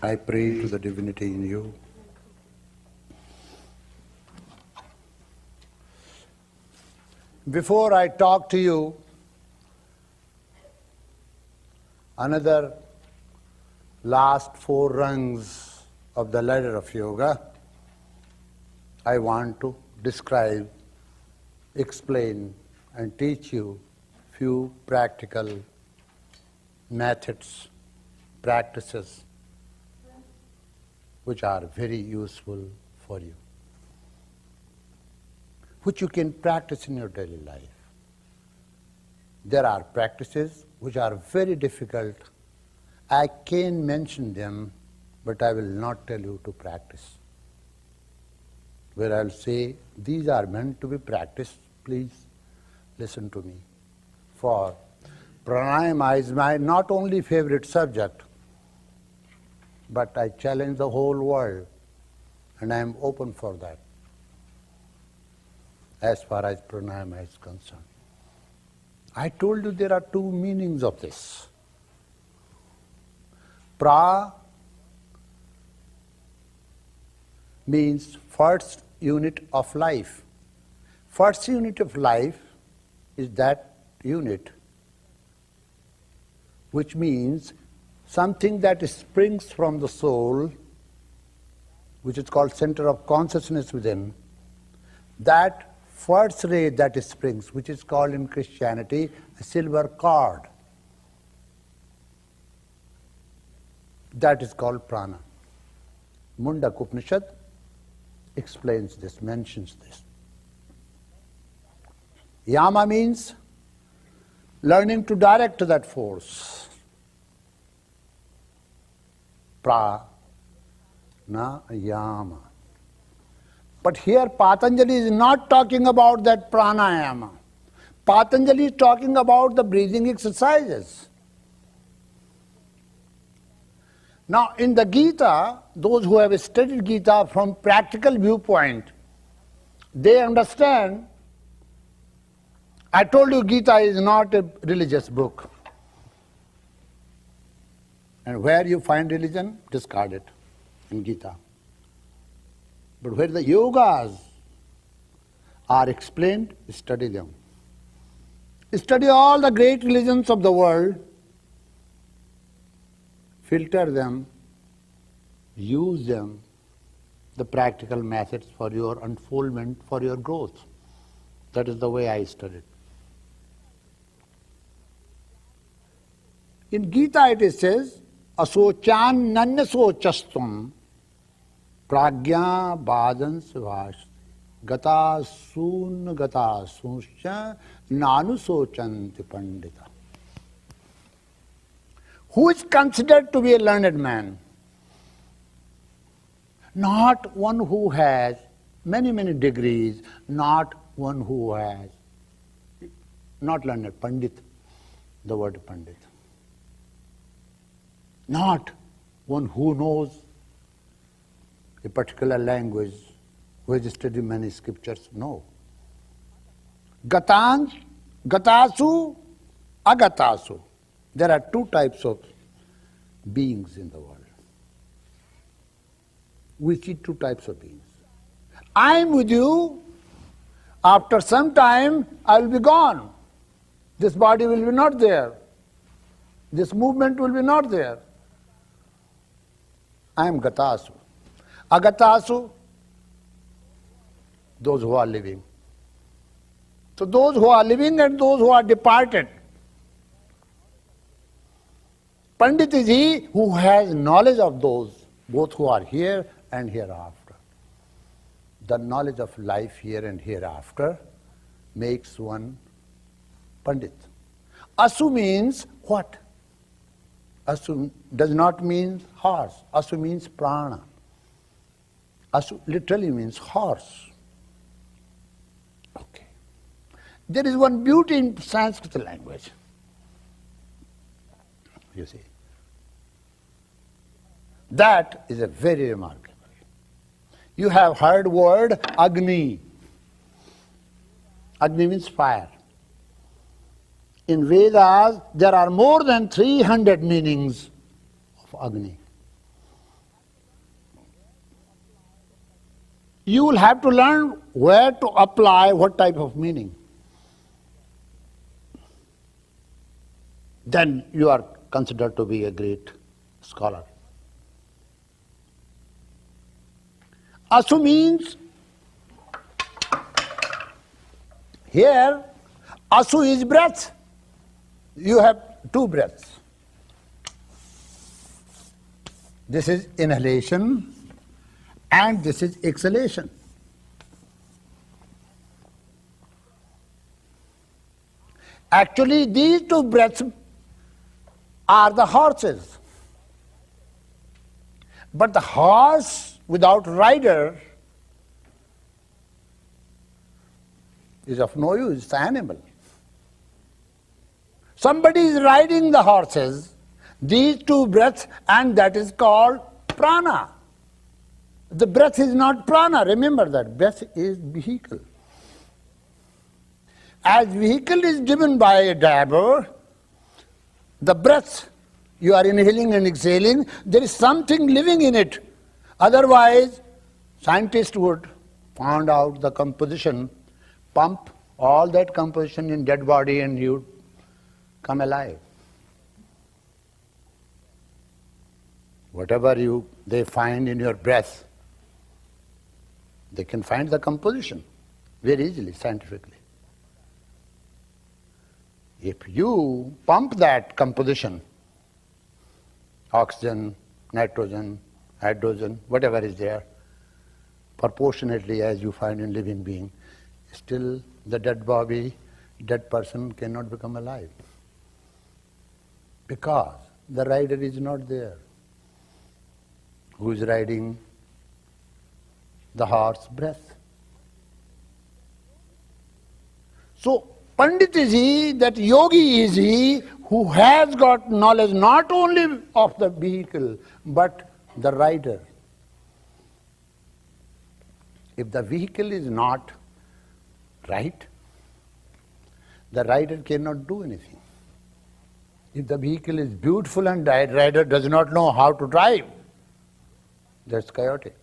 I pray to the divinity in you. Before I talk to you, another last 4 rungs of the ladder of yoga, I want to describe, explain, and teach you few practical methods, practices, which are very useful for you, which you can practice in your daily life. There are practices which are very difficult. I can mention them, but I will not tell you to practice. Where I'll say, these are meant to be practiced, please listen to me. For Pranayama is my not only favorite subject, but I challenge the whole world, and I am open for that, as far as Pranayama is concerned. I told you there are 2 meanings of this. Pra means first unit of life. First unit of life is that unit which means something that springs from the soul, which is called center of consciousness within. That first ray that springs, which is called in Christianity a silver cord, that is called prana. Mundak Upanishad explains this, mentions this. Yama means learning to direct that force. Pranayama. But here Patanjali is not talking about that pranayama. Patanjali is talking about the breathing exercises. Now in the Gita, those who have studied Gita from practical viewpoint, they understand. I told you Gita is not a religious book. And where you find religion, discard it in Gita. But where the yogas are explained, study them. Study all the great religions of the world, filter them, use them, the practical methods for your unfoldment, for your growth. That is the way I studied. In Gita it says, asochan nanyasochastum pragya badan sivas gata sun gata sunscha nanusochanti pandita. Who is considered to be a learned man? Not one who has many degrees, not one who has, not learned, pandit, the word pandit. Not one who knows a particular language, who has studied many scriptures, no. Gatasu, agatasu. There are 2 types of beings in the world. We see 2 types of beings. I am with you, after some time I will be gone. This body will be not there. This movement will be not there. I am gatasu. Agatasu, those who are living. So those who are living and those who are departed. Pandit is he who has knowledge of those, both who are here and hereafter. The knowledge of life here and hereafter makes one Pandit. Asu means what? Asu does not mean horse. Asu means prana. Asu literally means horse. Okay. There is one beauty in Sanskrit language. You see. That is a very remarkable. You have heard word Agni. Agni means fire. In Vedas, there are more than 300 meanings of Agni. you will have to learn where to apply what type of meaning. Then you are considered to be a great scholar. Asu means, here, asu is breath. You have two breaths. This is inhalation and this is exhalation. Actually, these two breaths are the horses. But the horse without rider is of no use, it's an animal. Somebody is riding the horses, these two breaths, and that is called prana. The breath is not prana, remember that. Breath is vehicle. As vehicle is driven by a driver, the breath you are inhaling and exhaling, there is something living in it. Otherwise, scientists would find out the composition, pump all that composition in dead body and you come alive. Whatever they find in your breath, they can find the composition very easily, scientifically. If you pump that composition, oxygen, nitrogen, hydrogen, whatever is there, proportionately as you find in living being, still the dead body, dead person cannot become alive. Because the rider is not there. Who is riding the horse breath? So, Pandit is he, that yogi is he who has got knowledge not only of the vehicle but the rider. If the vehicle is not right, the rider cannot do anything. If the vehicle is beautiful and the rider does not know how to drive, that's chaotic.